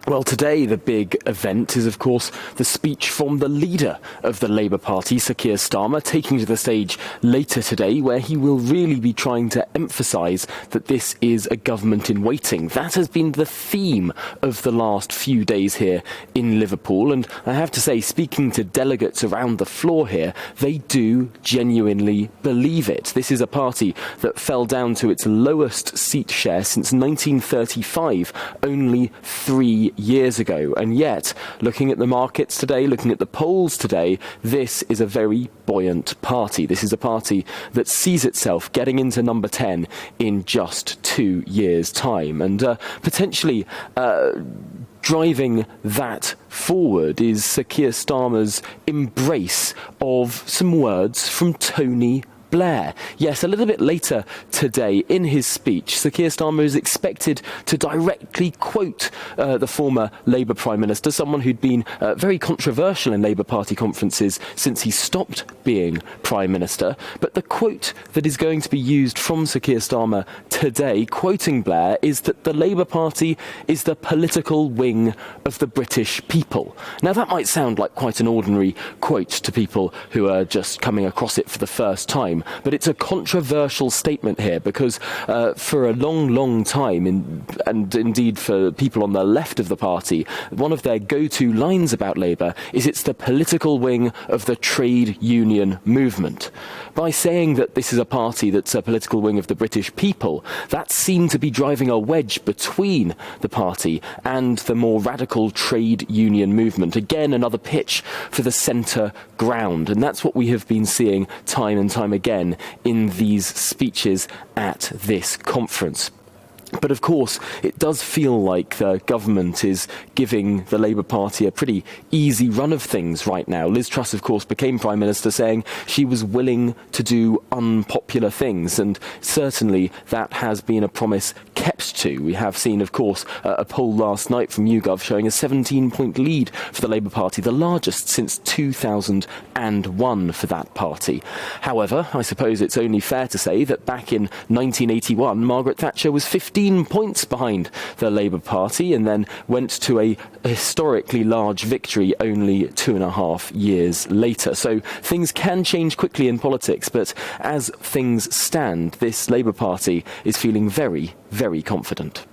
Well, today the big event is, of course, the speech from the leader of the Labour Party, Sir Keir Starmer, taking to the stage later today, where he will really be trying to emphasise that this is a government in waiting. That has been the theme of the last few days here in Liverpool, and I have to say, speaking to delegates around the floor here, they do genuinely believe it. This is a party that fell down to its lowest seat share since 1935, only 3 years ago. And yet, looking at the markets today, looking at the polls today, this is a very buoyant party. This is a party that sees itself getting into number 10 in just 2 years' time. And potentially driving that forward is Sir Keir Starmer's embrace of some words from Tony Blair. Yes, a little bit later today in his speech, Sir Keir Starmer is expected to directly quote the former Labour Prime Minister, someone who'd been very controversial in Labour Party conferences since he stopped being Prime Minister. But the quote that is going to be used from Sir Keir Starmer today, quoting Blair, is that the Labour Party is the political wing of the British people. Now, that might sound like quite an ordinary quote to people who are just coming across it for the first time, but it's a controversial statement here because for a long time, and indeed for people on the left of the party, one of their go-to lines about Labour is it's the political wing of the trade union movement. By saying that this is a party that's a political wing of the British people, that seemed to be driving a wedge between the party and the more radical trade union movement. Again, another pitch for the centre ground, and that's what we have been seeing time and time again in these speeches at this conference. But of course, it does feel like the government is giving the Labour Party a pretty easy run of things right now. Liz Truss, of course, became Prime Minister saying she was willing to do unpopular things, and certainly that has been a promise kept to. We have seen, of course, a poll last night from YouGov showing a 17-point lead for the Labour Party, the largest since 2001 for that party. However, I suppose it's only fair to say that back in 1981, Margaret Thatcher was 15 points behind the Labour Party and then went to a historically large victory only 2.5 years later. So things can change quickly in politics, but as things stand, this Labour Party is feeling very, very confident.